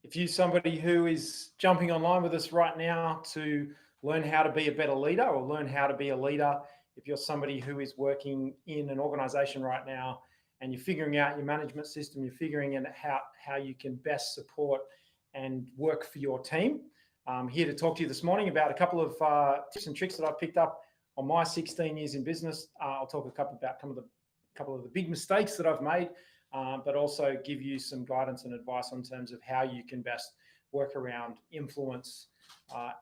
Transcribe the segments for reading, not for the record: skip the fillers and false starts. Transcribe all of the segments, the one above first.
If you're somebody who is jumping online with us right now to learn how to be a better leader or learn how to be a leader, if you're somebody who is working in an organization right now and you're figuring out your management system, you're figuring out how you can best support and work for your team, I'm here to talk to you this morning about a couple of tips and tricks that I've picked up on my 16 years in business. I'll talk about a couple of the big mistakes that I've made, but also give you some guidance and advice on terms of how you can best work around influence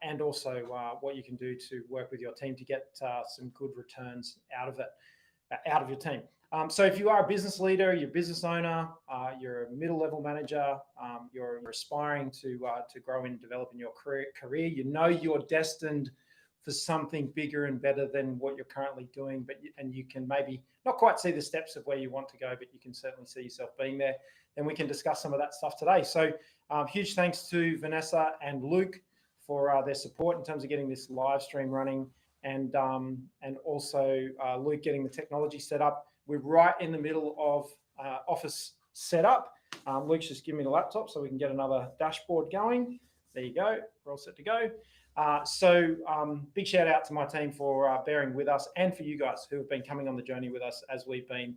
and also what you can do to work with your team to get some good returns out of your team. So if you are a business leader, you're a business owner, you're a middle-level manager, you're aspiring to grow and develop in your career, you know you're destined for something bigger and better than what you're currently doing, and you can maybe not quite see the steps of where you want to go, but you can certainly see yourself being there, then we can discuss some of that stuff today. So huge thanks to Vanessa and Luke for their support in terms of getting this live stream running, and also Luke getting the technology set up. We're right in the middle of office setup. Luke's just given me the laptop so we can get another dashboard going. There you go. We're all set to go. So big shout out to my team for bearing with us, and for you guys who have been coming on the journey with us as we've been,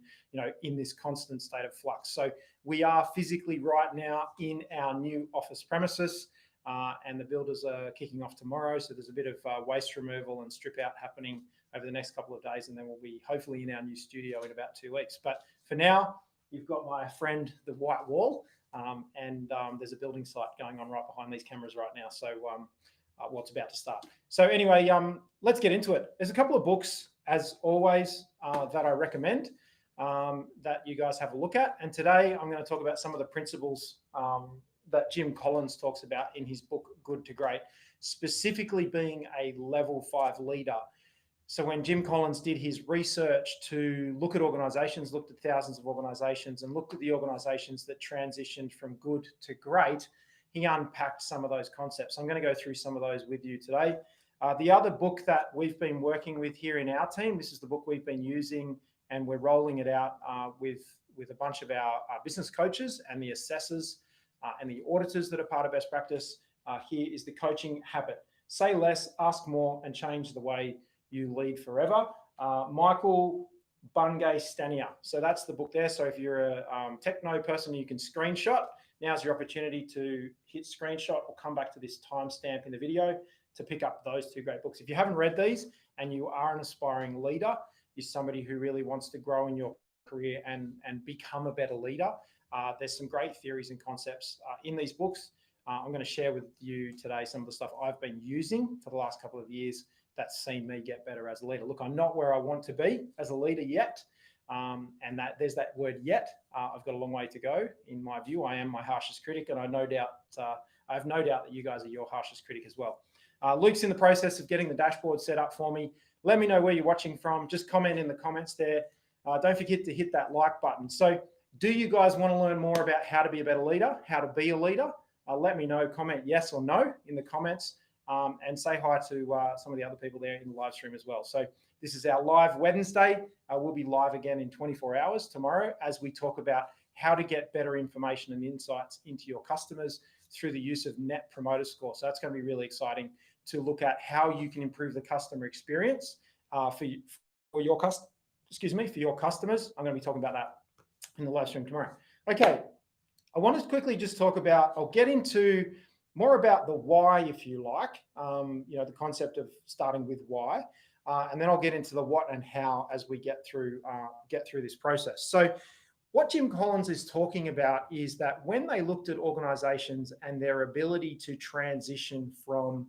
in this constant state of flux. So we are physically right now in our new office premises, and the builders are kicking off tomorrow. So there's a bit of waste removal and strip out happening over the next couple of days, and then we'll be hopefully in our new studio in about 2 weeks. But for now, you've got my friend, the white wall, and there's a building site going on right behind these cameras right now. So what's about to start. So anyway, let's get into it. There's a couple of books, as always, that I recommend that you guys have a look at. And today I'm going to talk about some of the principles that Jim Collins talks about in his book, Good to Great, specifically being a level 5 leader. So when Jim Collins did his research to look at organizations, looked at thousands of organizations and looked at the organizations that transitioned from good to great, he unpacked some of those concepts. I'm going to go through some of those with you today. The other book that we've been working with here in our team, this is the book we've been using, and we're rolling it out with a bunch of our business coaches and the assessors and the auditors that are part of best practice. Here is The Coaching Habit. Say less, ask more, and change the way you lead forever. Michael Bungay Stanier. So that's the book there. So if you're a techno person, you can screenshot. Now's your opportunity to hit screenshot or come back to this timestamp in the video to pick up those two great books. If you haven't read these and you are an aspiring leader, you're somebody who really wants to grow in your career and become a better leader, there's some great theories and concepts in these books. I'm going to share with you today some of the stuff I've been using for the last couple of years that's seen me get better as a leader. Look, I'm not where I want to be as a leader yet. And that there's that word yet. I've got a long way to go. In my view, I am my harshest critic, and I have no doubt that you guys are your harshest critic as well. Luke's in the process of getting the dashboard set up for me. Let me know where you're watching from. Just comment in the comments there. Don't forget to hit that like button. So do you guys want to learn more about how to be a better leader, how to be a leader? Let me know. Comment yes or no in the comments, and say hi to some of the other people there in the live stream as well. So this is our live Wednesday. We'll be live again in 24 hours tomorrow as we talk about how to get better information and insights into your customers through the use of Net Promoter Score. So that's going to be really exciting to look at how you can improve the customer experience for your customers. I'm going to be talking about that in the live stream tomorrow. Okay, I want to quickly just talk about, I'll get into more about the why, if you like, the concept of starting with why. And then I'll get into the what and how as we get through this process. So what Jim Collins is talking about is that when they looked at organizations and their ability to transition from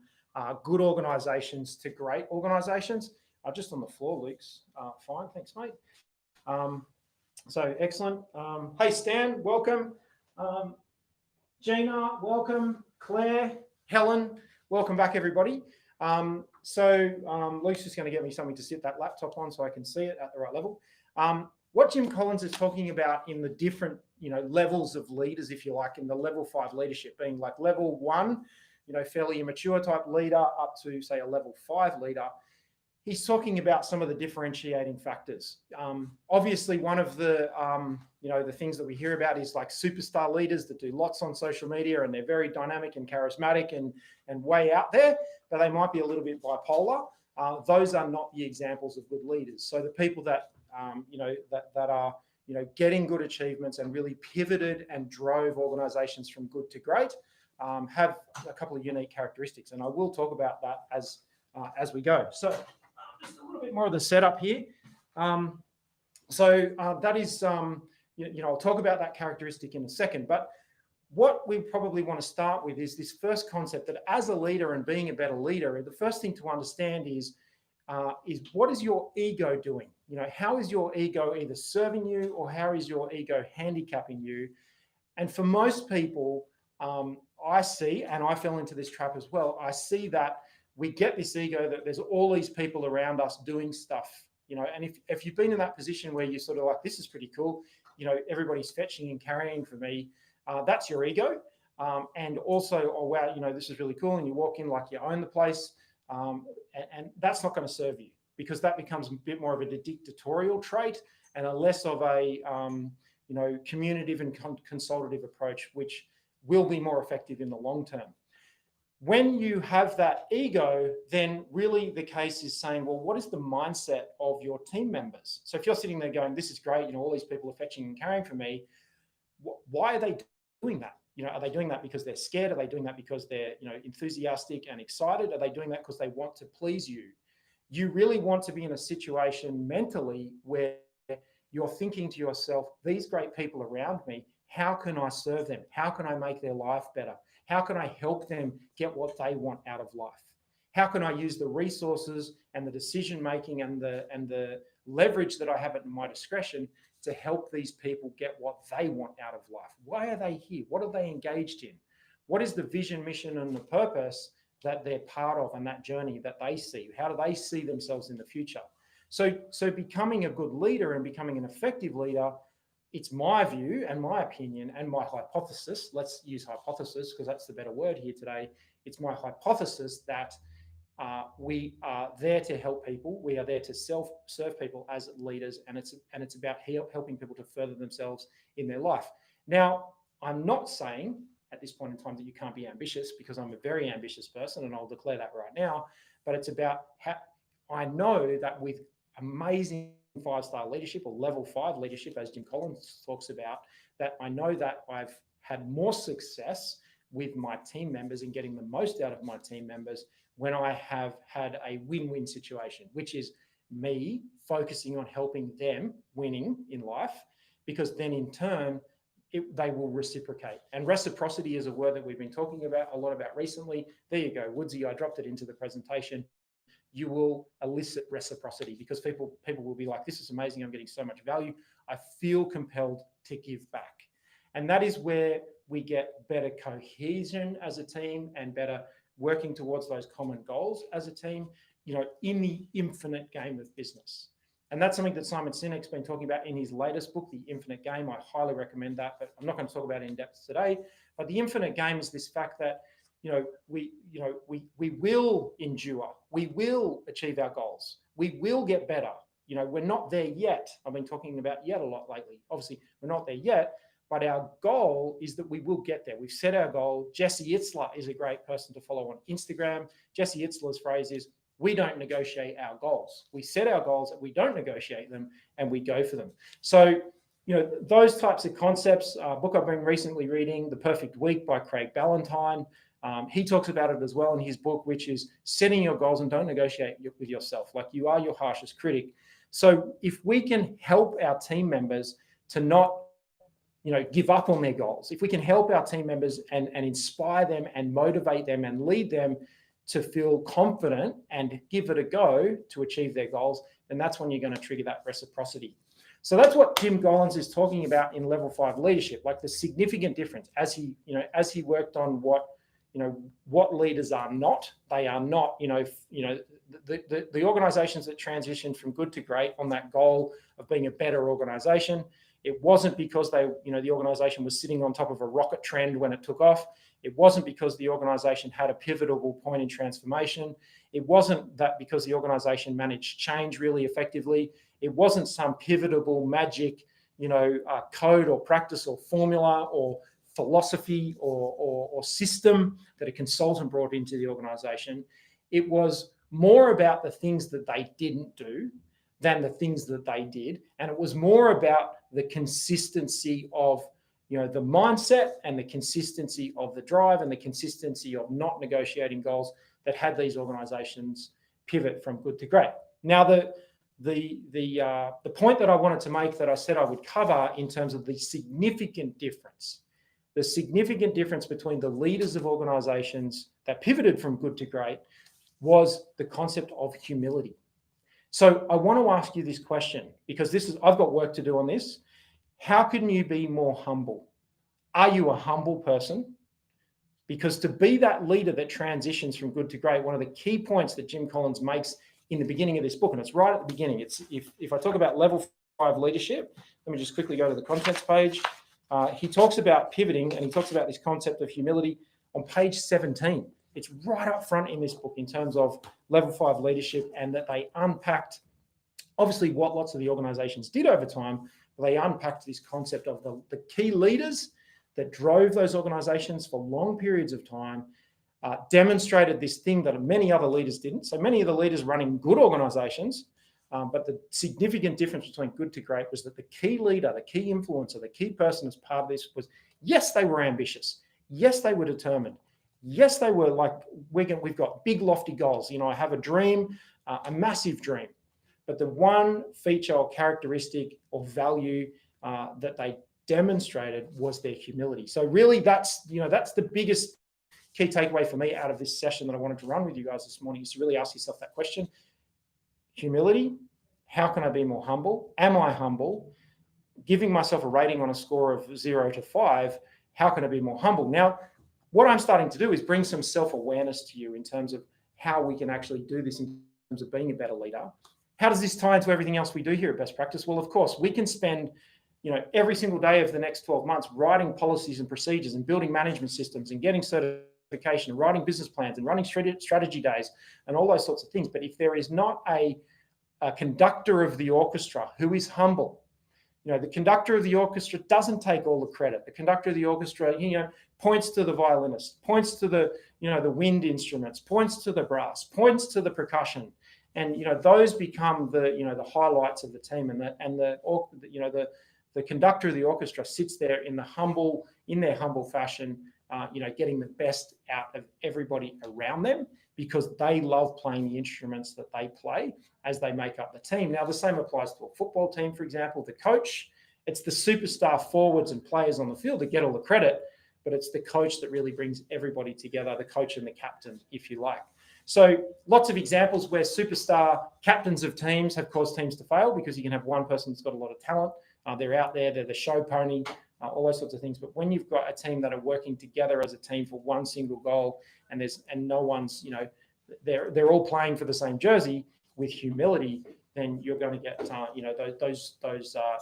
good organizations to great organizations, just on the floor, Luke's fine. Thanks, mate. So excellent. Hey, Stan, welcome. Gina, welcome. Claire, Helen, welcome back, everybody. Luke's just going to get me something to sit that laptop on so I can see it at the right level. What Jim Collins is talking about in the different, levels of leaders, if you like, in the level 5 leadership, being like level 1, fairly immature type leader, up to say a level 5 leader. he's talking about some of the differentiating factors. Obviously, one of the the things that we hear about is like superstar leaders that do lots on social media, and they're very dynamic and charismatic and way out there, but they might be a little bit bipolar. Those are not the examples of good leaders. So the people that that are getting good achievements and really pivoted and drove organizations from good to great have a couple of unique characteristics, and I will talk about that as we go. So just a little bit more of the setup here. That is, I'll talk about that characteristic in a second, but what we probably want to start with is this first concept that as a leader and being a better leader, the first thing to understand is what is your ego doing? How is your ego either serving you, or how is your ego handicapping you? And for most people, I see, and I fell into this trap as well, I see that we get this ego that there's all these people around us doing stuff, and if you've been in that position where you're sort of like, this is pretty cool, everybody's fetching and carrying for me, that's your ego. And also, oh, wow, this is really cool. And you walk in like you own the place. And that's not going to serve you, because that becomes a bit more of a dictatorial trait and a less of a, communicative and consultative approach, which will be more effective in the long term. When you have that ego, then really the case is saying, well, what is the mindset of your team members? So if you're sitting there going, this is great, all these people are fetching and carrying for me, why are they doing that? Are they doing that because they're scared? Are they doing that because they're, enthusiastic and excited? Are they doing that because they want to please you? You really want to be in a situation mentally where you're thinking to yourself, these great people around me, how can I serve them? How can I make their life better? How can I help them get what they want out of life? How can I use the resources and the decision-making and the leverage that I have at my discretion to help these people get what they want out of life? Why are they here? What are they engaged in? What is the vision, mission, and the purpose that they're part of and that journey that they see? How do they see themselves in the future? So becoming a good leader and becoming an effective leader, it's my view and my opinion and my hypothesis. Let's use hypothesis because that's the better word here today. It's my hypothesis that we are there to help people. We are there to serve people as leaders, and it's about helping people to further themselves in their life. Now, I'm not saying at this point in time that you can't be ambitious, because I'm a very ambitious person, and I'll declare that right now. But it's about how I know that with amazing 5-star leadership or level 5 leadership, as Jim Collins talks about, that I know that I've had more success with my team members and getting the most out of my team members when I have had a win-win situation, which is me focusing on helping them winning in life, because then in turn, they will reciprocate. And reciprocity is a word that we've been talking about a lot about recently. There you go, Woodsy, I dropped it into the presentation. You will elicit reciprocity, because people will be like, this is amazing, I'm getting so much value. I feel compelled to give back. And that is where we get better cohesion as a team and better working towards those common goals as a team, in the infinite game of business. And that's something that Simon Sinek's been talking about in his latest book, The Infinite Game. I highly recommend that, but I'm not going to talk about it in depth today. But the infinite game is this fact that we will endure, we will achieve our goals, we will get better. We're not there yet. I've been talking about yet a lot lately. Obviously, we're not there yet, but our goal is that we will get there. We've set our goal. Jesse Itzler is a great person to follow on Instagram. Jesse Itzler's phrase is, we don't negotiate our goals. We set our goals, we don't negotiate them, and we go for them. So, those types of concepts, a book I've been recently reading, The Perfect Week by Craig Ballantyne, he talks about it as well in his book, which is setting your goals and don't negotiate with yourself. Like, you are your harshest critic. So if we can help our team members to not, give up on their goals, if we can help our team members and inspire them and motivate them and lead them to feel confident and give it a go to achieve their goals, then that's when you're going to trigger that reciprocity. So that's what Jim Collins is talking about in level 5 leadership, like the significant difference as he worked on what leaders are not. They are not, the organizations that transitioned from good to great on that goal of being a better organization. It wasn't because the organization was sitting on top of a rocket trend when it took off. It wasn't because the organization had a pivotal point in transformation. It wasn't that because the organization managed change really effectively. It wasn't some pivotable magic, code or practice or formula or philosophy or system that a consultant brought into the organization. It was more about the things that they didn't do than the things that they did. And it was more about the consistency of the mindset and the consistency of the drive and the consistency of not negotiating goals that had these organizations pivot from good to great. Now, the point that I wanted to make that I said I would cover in terms of the significant difference between the leaders of organizations that pivoted from good to great was the concept of humility. So I want to ask you this question, because I've got work to do on this. How can you be more humble? Are you a humble person? Because to be that leader that transitions from good to great, one of the key points that Jim Collins makes in the beginning of this book, and it's right at the beginning, it's if I talk about level 5 leadership, let me just quickly go to the contents page. He talks about pivoting, and he talks about this concept of humility on page 17. It's right up front in this book in terms of level 5 leadership, and that they unpacked obviously what lots of the organizations did over time. They unpacked this concept of the key leaders that drove those organizations for long periods of time, demonstrated this thing that many other leaders didn't. So many of the leaders running good organizations, but the significant difference between good to great was that the key leader, the key influencer, the key person as part of this was, yes, they were ambitious. Yes, they were determined. Yes, they were like, we've got big lofty goals. I have a dream, a massive dream. But the one feature or characteristic or value that they demonstrated was their humility. So really that's the biggest key takeaway for me out of this session that I wanted to run with you guys this morning, is to really ask yourself that question. Humility, how can I be more humble? Am I humble? Giving myself a rating on a score of 0 to 5, how can I be more humble? Now, what I'm starting to do is bring some self-awareness to you in terms of how we can actually do this in terms of being a better leader. How does this tie into everything else we do here at Best Practice? Well, of course, we can spend every single day of the next 12 months writing policies and procedures and building management systems and getting certification and writing business plans and running strategy days and all those sorts of things. But if there is not a conductor of the orchestra who is humble, the conductor of the orchestra doesn't take all the credit. The conductor of the orchestra, points to the violinist, points to the wind instruments, points to the brass, points to the percussion. And those become the highlights of the team, and the conductor of the orchestra sits there in their humble fashion, getting the best out of everybody around them, because they love playing the instruments that they play as they make up the team. Now, the same applies to a football team, for example. The coach, it's the superstar forwards and players on the field that get all the credit, but it's the coach that really brings everybody together, the coach and the captain, if you like. So lots of examples where superstar captains of teams have caused teams to fail, because you can have one person that's got a lot of talent. They're out there, they're the show pony, all those sorts of things. But when you've got a team that are working together as a team for one single goal, and no one's, they're all playing for the same jersey with humility, then you're going to get, those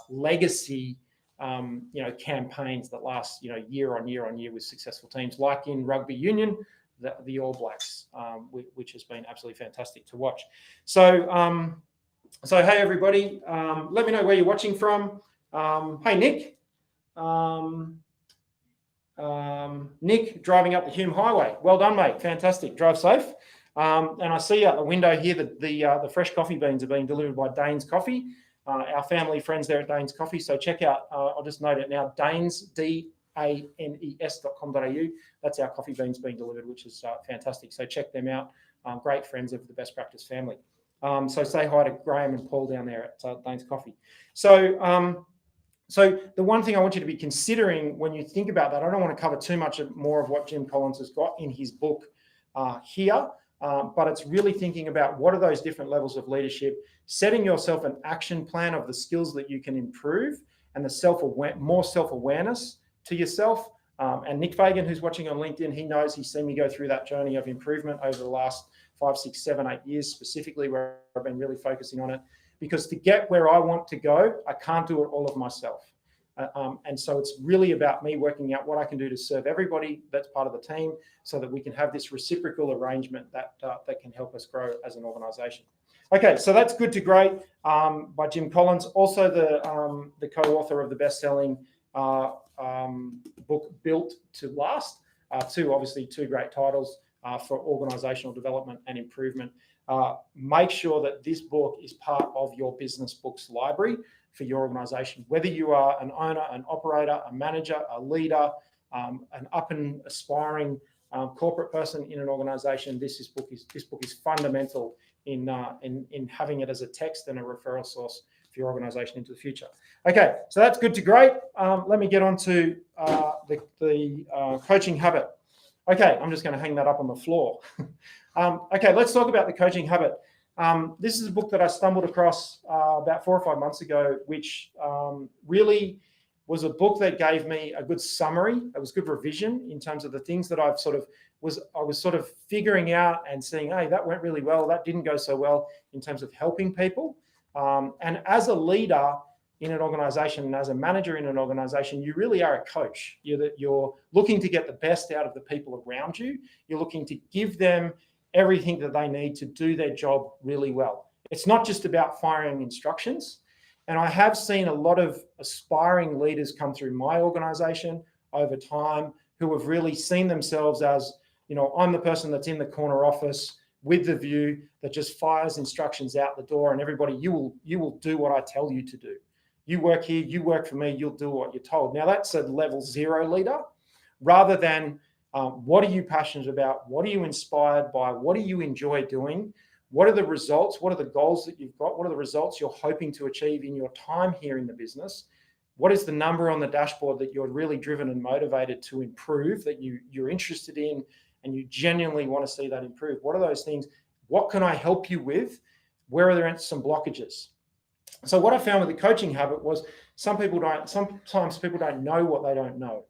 legacy, campaigns that last, year on year with successful teams, like in rugby union, the All Blacks, which has been absolutely fantastic to watch. So hey everybody, let me know where you're watching from. Hey Nick, Nick driving up the Hume Highway. Well done, mate. Fantastic. Drive safe. And I see out the window here that the fresh coffee beans are being delivered by Danes Coffee, our family friends there at Danes Coffee. So check out, I'll just note it now, Danes, DANES.com.au. That's our coffee beans being delivered, which is fantastic. So check them out. Great friends of the Best Practice family. So say hi to Graham and Paul down there at Danes Coffee. So the one thing I want you to be considering when you think about that, I don't want to cover too much more of what Jim Collins has got in his book here, but it's really thinking about what are those different levels of leadership, setting yourself an action plan of the skills that you can improve, and the more self-awareness to yourself. And Nick Fagan, who's watching on LinkedIn, he knows, he's seen me go through that journey of improvement over the last 5, 6, 7, 8 years, specifically where I've been really focusing on it. Because to get where I want to go, I can't do it all of myself. And so it's really about me working out what I can do to serve everybody that's part of the team so that we can have this reciprocal arrangement that can help us grow as an organization. Okay, so that's Good to Great by Jim Collins, also the co-author of the best-selling book Built to Last. Two great titles for organizational development and improvement. Make sure that this book is part of your business books library for your organization. Whether you are an owner, an operator, a manager, a leader, an up and aspiring corporate person in an organization, this book is fundamental in having it as a text and a referral source for your organization into the future. Okay, so that's Good to Great. Let me get on to the coaching habit. Okay, I'm just going to hang that up on the floor. Okay, let's talk about the coaching habit. This is a book that I stumbled across about 4 or 5 months ago, which really was a book that gave me a good summary. It was good revision in terms of the things that I was sort of figuring out and seeing, hey, that went really well. That didn't go so well in terms of helping people. And as a leader in an organization and as a manager in an organization, you really are a coach. You're looking to get the best out of the people around you. You're looking to give them everything that they need to do their job really well. It's not just about firing instructions. And I have seen a lot of aspiring leaders come through my organization over time who have really seen themselves as, I'm the person that's in the corner office with the view that just fires instructions out the door, and everybody, you will do what I tell you to do. You work here, you work for me, you'll do what you're told. Now that's a level 0 leader, rather than what are you passionate about? What are you inspired by? What do you enjoy doing? What are the results? What are the goals that you've got? What are the results you're hoping to achieve in your time here in the business? What is the number on the dashboard that you're really driven and motivated to improve, that you're interested in, and you genuinely want to see that improve? What are those things? What can I help you with? Where are there some blockages? So what I found with the coaching habit was sometimes people don't know what they don't know.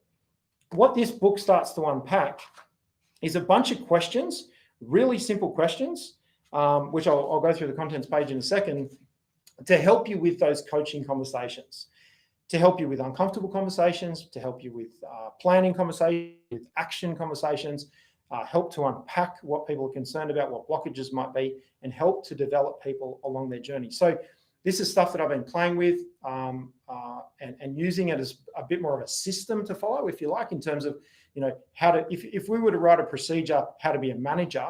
What this book starts to unpack is a bunch of questions, really simple questions, which I'll go through the contents page in a second, to help you with those coaching conversations, to help you with uncomfortable conversations, to help you with planning conversations, with action conversations, help to unpack what people are concerned about, what blockages might be, and help to develop people along their journey. So this is stuff that I've been playing with and using it as a bit more of a system to follow, if you like, in terms of, how to, if we were to write a procedure, how to be a manager,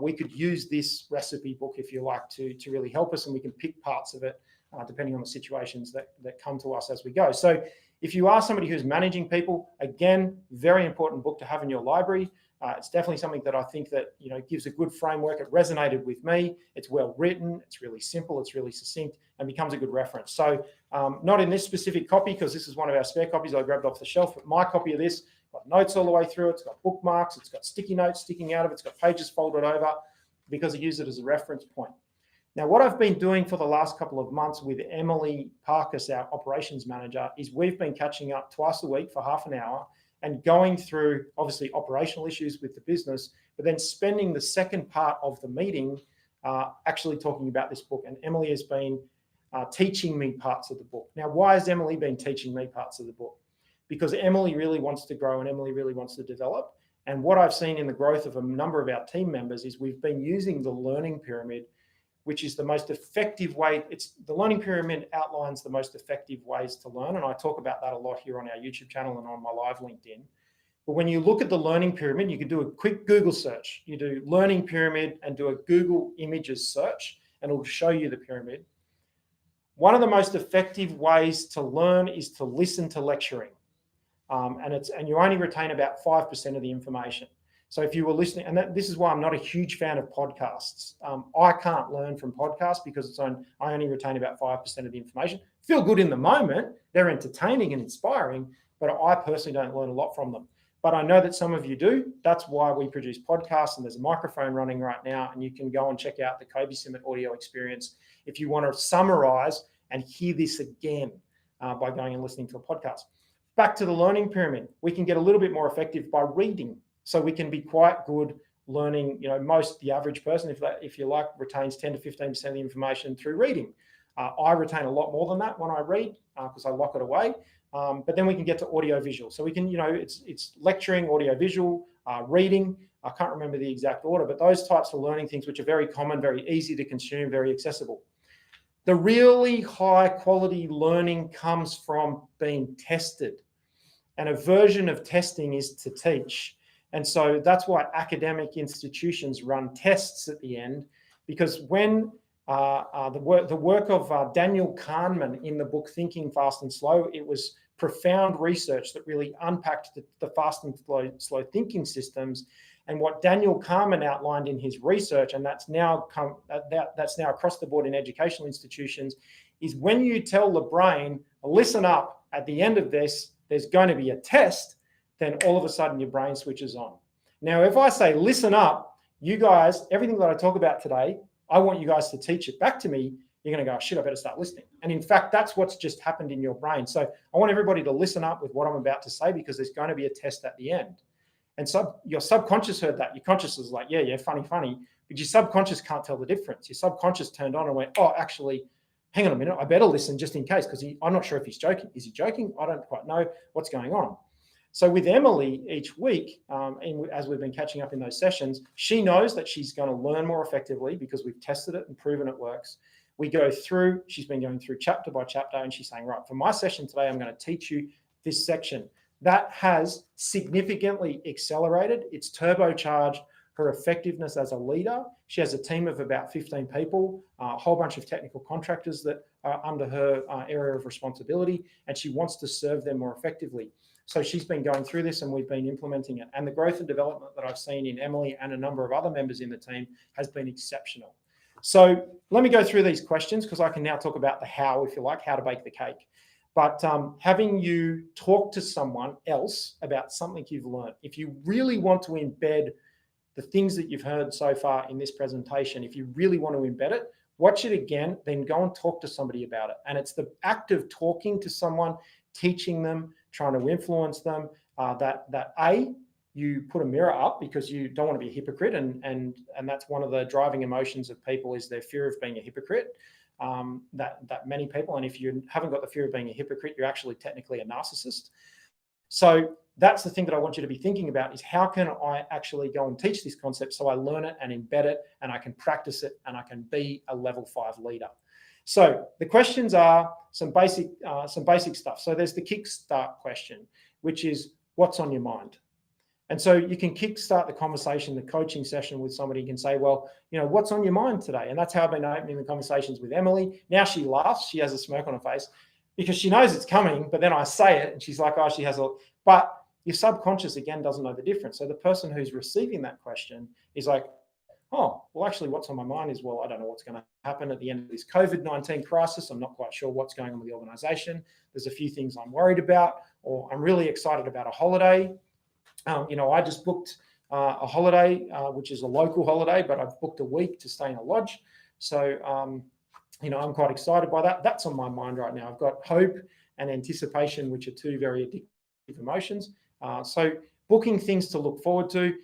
we could use this recipe book, if you like, to really help us, and we can pick parts of it depending on the situations that come to us as we go. So if you are somebody who's managing people, again, very important book to have in your library. It's definitely something that I think that, gives a good framework. It resonated with me. It's well written. It's really simple. It's really succinct and becomes a good reference. So not in this specific copy, because this is one of our spare copies I grabbed off the shelf, but my copy of this got notes all the way through. It's got bookmarks. It's got sticky notes sticking out of it. It's got pages folded over because I use it as a reference point. Now, what I've been doing for the last couple of months with Emily Parkus, our operations manager, is we've been catching up twice a week for half an hour and going through, obviously, operational issues with the business, but then spending the second part of the meeting actually talking about this book. And Emily has been teaching me parts of the book. Now, why has Emily been teaching me parts of the book? Because Emily really wants to grow and Emily really wants to develop. And what I've seen in the growth of a number of our team members is we've been using the learning pyramid, which is the most effective way. The learning pyramid outlines the most effective ways to learn. And I talk about that a lot here on our YouTube channel and on my live LinkedIn. But when you look at the learning pyramid, you can do a quick Google search. You do learning pyramid and do a Google Images search, and it'll show you the pyramid. One of the most effective ways to learn is to listen to lecturing. And you only retain about 5% of the information. So if you were listening, and this is why I'm not a huge fan of podcasts. I can't learn from podcasts because I only retain about 5% of the information. Feel good in the moment. They're entertaining and inspiring, but I personally don't learn a lot from them. But I know that some of you do. That's why we produce podcasts, and there's a microphone running right now, and you can go and check out the Kobe Summit audio experience if you want to summarize and hear this again by going and listening to a podcast. Back to the learning pyramid, we can get a little bit more effective by reading. So we can be quite good learning. The average person, if you like, retains 10 to 15% of the information through reading. I retain a lot more than that when I read because I lock it away. but then we can get to audio visual. So we can, it's lecturing, audio visual, reading. I can't remember the exact order, but those types of learning things, which are very common, very easy to consume, very accessible. The really high quality learning comes from being tested. And a version of testing is to teach. And so that's why academic institutions run tests at the end, because when the work of Daniel Kahneman in the book Thinking Fast and Slow, it was profound research that really unpacked the fast and slow thinking systems. And what Daniel Kahneman outlined in his research, and that's now across the board in educational institutions, is when you tell the brain, listen up, at the end of this, there's going to be a test, then all of a sudden your brain switches on. Now, if I say, listen up, you guys, everything that I talk about today, I want you guys to teach it back to me, you're going to go, shit, I better start listening. And in fact, that's what's just happened in your brain. So I want everybody to listen up with what I'm about to say, because there's going to be a test at the end. And so your subconscious heard that. Your conscious is like, yeah, funny. But your subconscious can't tell the difference. Your subconscious turned on and went, oh, actually, hang on a minute, I better listen just in case, because I'm not sure if he's joking. Is he joking? I don't quite know what's going on. So with Emily each week, as we've been catching up in those sessions, she knows that she's going to learn more effectively because we've tested it and proven it works. We go through, she's been going through chapter by chapter, and she's saying, right, for my session today, I'm going to teach you this section. That has significantly accelerated. It's turbocharged her effectiveness as a leader. She has a team of about 15 people, a whole bunch of technical contractors that are under her area of responsibility, and she wants to serve them more effectively. So she's been going through this, and we've been implementing it. And the growth and development that I've seen in Emily and a number of other members in the team has been exceptional. So let me go through these questions, because I can now talk about the how, if you like, how to bake the cake. But having you talk to someone else about something you've learned, if you really want to embed the things that you've heard so far in this presentation, if you really want to embed it, watch it again, then go and talk to somebody about it. And it's the act of talking to someone, teaching them, trying to influence them, that you put a mirror up, because you don't want to be a hypocrite. And that's one of the driving emotions of people, is their fear of being a hypocrite. That many people, and if you haven't got the fear of being a hypocrite, you're actually technically a narcissist. So that's the thing that I want you to be thinking about, is how can I actually go and teach this concept so I learn it and embed it, and I can practice it, and I can be a level 5 leader. So the questions are some basic stuff. So there's the kickstart question, which is, what's on your mind? And so you can kickstart the conversation, the coaching session with somebody. You can say, well, what's on your mind today? And that's how I've been opening the conversations with Emily. Now she laughs. She has a smirk on her face because she knows it's coming, but then I say it and she's like, oh, she has but your subconscious, again, doesn't know the difference. So the person who's receiving that question is like, oh, well, actually what's on my mind is, well, I don't know what's going to happen at the end of this COVID-19 crisis. I'm not quite sure what's going on with the organization. There's a few things I'm worried about, or I'm really excited about a holiday. I just booked a holiday, which is a local holiday, but I've booked a week to stay in a lodge. So, I'm quite excited by that. That's on my mind right now. I've got hope and anticipation, which are two very addictive emotions. So booking things to look forward to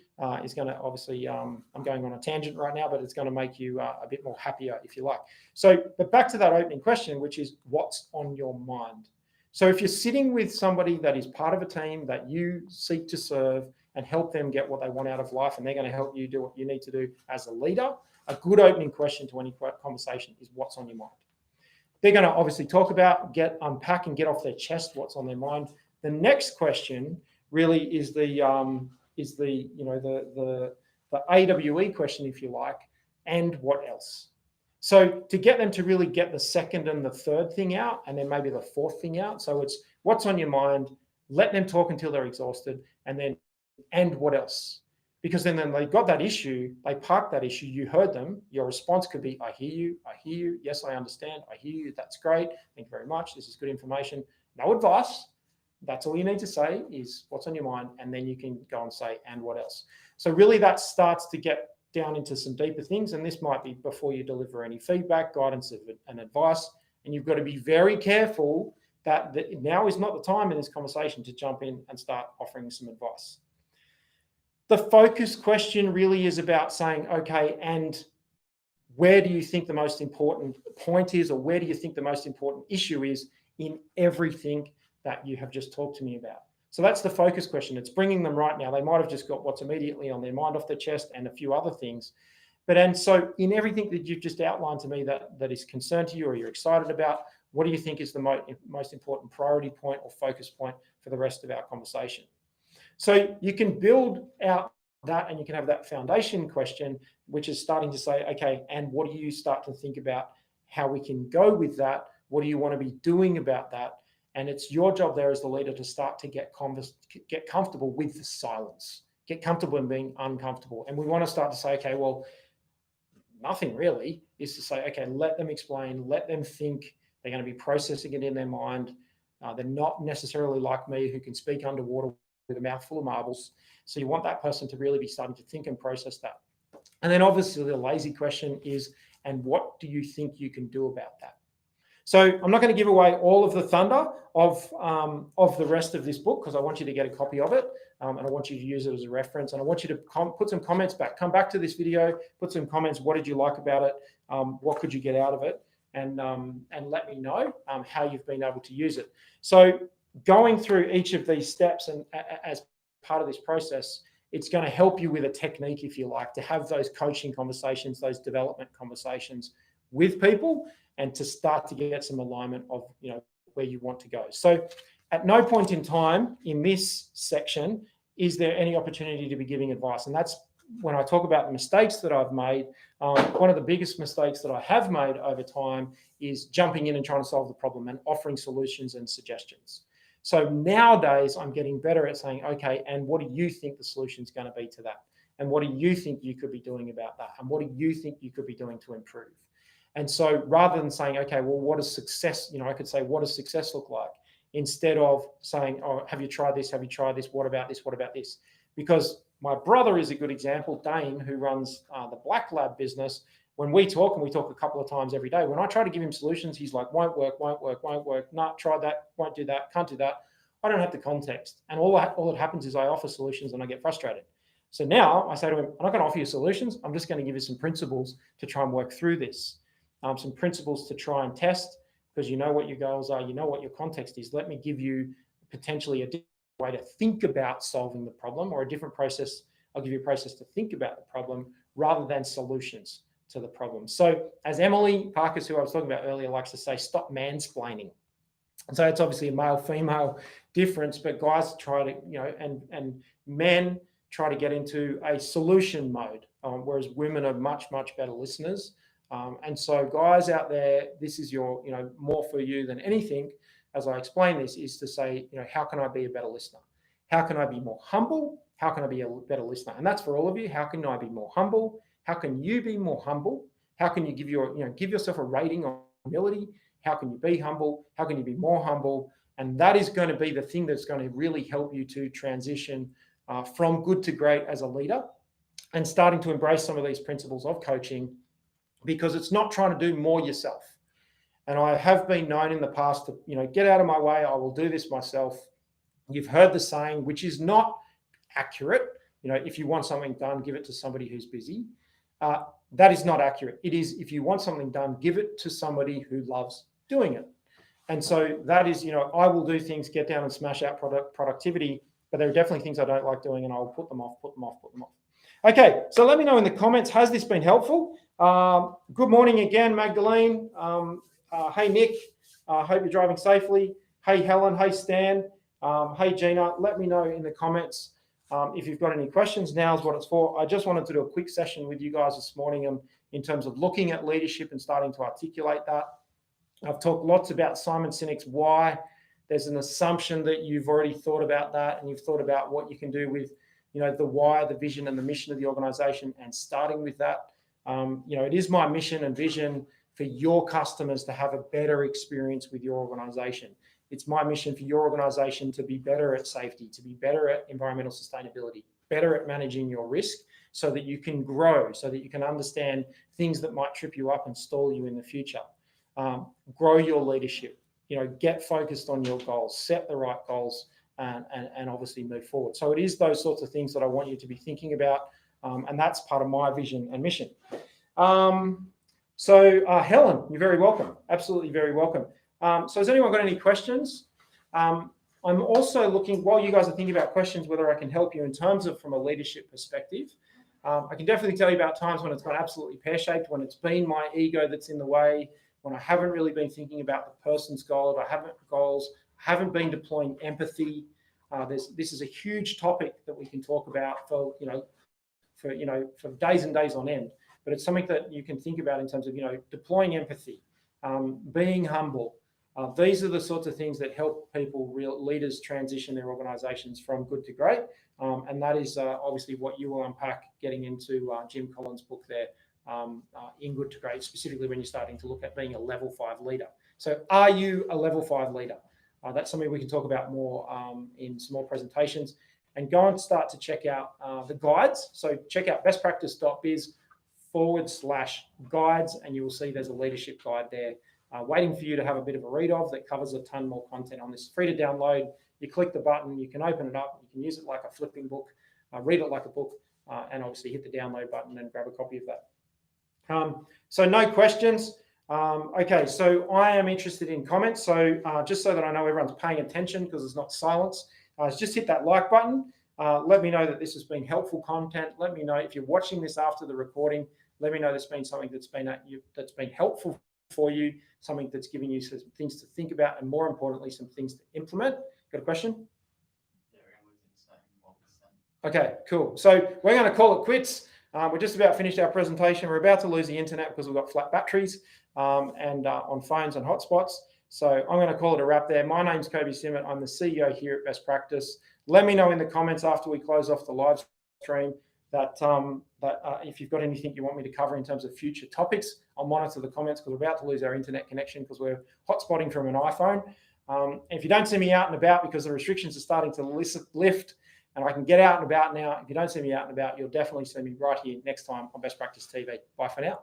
is going to, obviously, I'm going on a tangent right now, but it's going to make you a bit more happier, if you like. So, but back to that opening question, which is, what's on your mind? So if you're sitting with somebody that is part of a team that you seek to serve and help them get what they want out of life, and they're going to help you do what you need to do as a leader, a good opening question to any conversation is, what's on your mind? They're going to obviously talk about, unpack and get off their chest what's on their mind. The next question really is the AWE question, if you like, and what else? So to get them to really get the second and the third thing out, and then maybe the fourth thing out. So it's what's on your mind, let them talk until they're exhausted, and then, and what else? Because then they got that issue, they parked that issue, you heard them, your response could be, I hear you, yes, I understand, I hear you, that's great, thank you very much, this is good information. No advice, that's all you need to say is what's on your mind, and then you can go and say, and what else? So really that starts to get down into some deeper things, and this might be before you deliver any feedback, guidance, and advice, and you've got to be very careful that now is not the time in this conversation to jump in and start offering some advice. The focus question really is about saying, okay, and where do you think the most important point is, or where do you think the most important issue is in everything that you have just talked to me about? So that's the focus question. It's bringing them right now. They might have just got what's immediately on their mind off their chest and a few other things. And so in everything that you've just outlined to me that is concerned to you or you're excited about, what do you think is the most important priority point or focus point for the rest of our conversation? So you can build out that, and you can have that foundation question, which is starting to say, okay, and what do you start to think about how we can go with that? What do you want to be doing about that? And it's your job there as the leader to start to get comfortable with the silence, get comfortable in being uncomfortable. And we want to start to say, okay, well, nothing really, is to say, okay, let them explain, let them think. They're going to be processing it in their mind. They're not necessarily like me, who can speak underwater with a mouthful of marbles. So you want that person to really be starting to think and process that. And then obviously the lazy question is, and what do you think you can do about that? So I'm not going to give away all of the thunder of the rest of this book, because I want you to get a copy of it, and I want you to use it as a reference, and I want you to put some comments back. Come back to this video, put some comments. What did you like about it? What could you get out of it? And let me know how you've been able to use it. So going through each of these steps and as part of this process, it's going to help you with a technique, if you like, to have those coaching conversations, those development conversations with people, and to start to get some alignment of, you know, where you want to go. So at no point in time in this section is there any opportunity to be giving advice. And that's when I talk about the mistakes that I've made. One of the biggest mistakes that I have made over time is jumping in and trying to solve the problem and offering solutions and suggestions. So nowadays I'm getting better at saying, okay, and what do you think the solution is going to be to that? And what do you think you could be doing about that? And what do you think you could be doing to improve? And so rather than saying, okay, well, what does success, I could say, what does success look like? Instead of saying, oh, have you tried this? Have you tried this? What about this? What about this? Because my brother is a good example, Dane, who runs the Black Lab business. When we talk, and we talk a couple of times every day, when I try to give him solutions, he's like, won't work, won't work, won't work. No, try that, won't do that, can't do that. I don't have the context. And all that happens is I offer solutions and I get frustrated. So now I say to him, I'm not going to offer you solutions. I'm just going to give you some principles to try and work through this. Some principles to try and test, because you know what your goals are, you know what your context is. Let me give you potentially a different way to think about solving the problem, or a different process. I'll give you a process to think about the problem rather than solutions to the problem. So as Emily Parkes, who I was talking about earlier, likes to say, stop mansplaining. And so it's obviously a male-female difference, but guys try to, and men try to get into a solution mode, whereas women are much, much better listeners. And so guys out there, this is your, more for you than anything, as I explain this, is to say, how can I be a better listener? How can I be more humble? How can I be a better listener? And that's for all of you. How can I be more humble? How can you be more humble? How can you give yourself a rating on humility? How can you be humble? How can you be more humble? And that is going to be the thing that's going to really help you to transition from good to great as a leader, and starting to embrace some of these principles of coaching, because it's not trying to do more yourself. And I have been known in the past to, get out of my way. I will do this myself. You've heard the saying, which is not accurate. If you want something done, give it to somebody who's busy. That is not accurate. It is, if you want something done, give it to somebody who loves doing it. And so that is, I will do things, get down and smash out productivity, but there are definitely things I don't like doing, and I'll put them off. Okay, so let me know in the comments, has this been helpful? Good morning again, Magdalene. Hey, Nick. Hope you're driving safely. Hey, Helen. Hey, Stan. Hey, Gina. Let me know in the comments if you've got any questions. Now's what it's for. I just wanted to do a quick session with you guys this morning in terms of looking at leadership and starting to articulate that. I've talked lots about Simon Sinek's why. There's an assumption that you've already thought about that, and you've thought about what you can do with, the why, the vision, and the mission of the organization, and starting with that. It is my mission and vision for your customers to have a better experience with your organization. It's my mission for your organization to be better at safety, to be better at environmental sustainability, better at managing your risk, so that you can grow, so that you can understand things that might trip you up and stall you in the future. Grow your leadership, get focused on your goals, set the right goals, and obviously move forward. So it is those sorts of things that I want you to be thinking about. And that's part of my vision and mission. Helen, you're very welcome. Absolutely very welcome. So has anyone got any questions? I'm also looking, while you guys are thinking about questions, whether I can help you in terms of from a leadership perspective. I can definitely tell you about times when it's gone absolutely pear-shaped, when it's been my ego that's in the way, when I haven't really been thinking about the person's goals, I haven't been deploying empathy. This is a huge topic that we can talk about for days and days on end. But it's something that you can think about in terms of deploying empathy, being humble. These are the sorts of things that help real leaders transition their organisations from good to great. And that is obviously what you will unpack getting into Jim Collins' book there, In Good to Great, specifically when you're starting to look at being a level 5 leader. So are you a level 5 leader? That's something we can talk about more in some more presentations. And go and start to check out the guides. So check out bestpractice.biz/guides, and you will see there's a leadership guide there waiting for you to have a bit of a read of that covers a ton more content on this. Free to download. You click the button, you can open it up, you can use it like a flipping book, read it like a book, and obviously hit the download button and grab a copy of that. So no questions. Okay, so I am interested in comments. So just so that I know everyone's paying attention because it's not silence, just hit that like button. Let me know that this has been helpful content. Let me know if you're watching this after the recording. Let me know there's been something that's been helpful for you, something that's giving you some things to think about, and more importantly, some things to implement. Got a question? Okay, cool. So we're going to call it quits. We're just about finished our presentation. We're about to lose the internet because we've got flat batteries and on phones and hotspots. So I'm going to call it a wrap there. My name's Kobe Simmet. I'm the CEO here at Best Practice. Let me know in the comments after we close off the live stream that if you've got anything you want me to cover in terms of future topics. I'll monitor the comments because we're about to lose our internet connection because we're hotspotting from an iPhone. If you don't see me out and about because the restrictions are starting to lift and I can get out and about now, if you don't see me out and about, you'll definitely see me right here next time on Best Practice TV. Bye for now.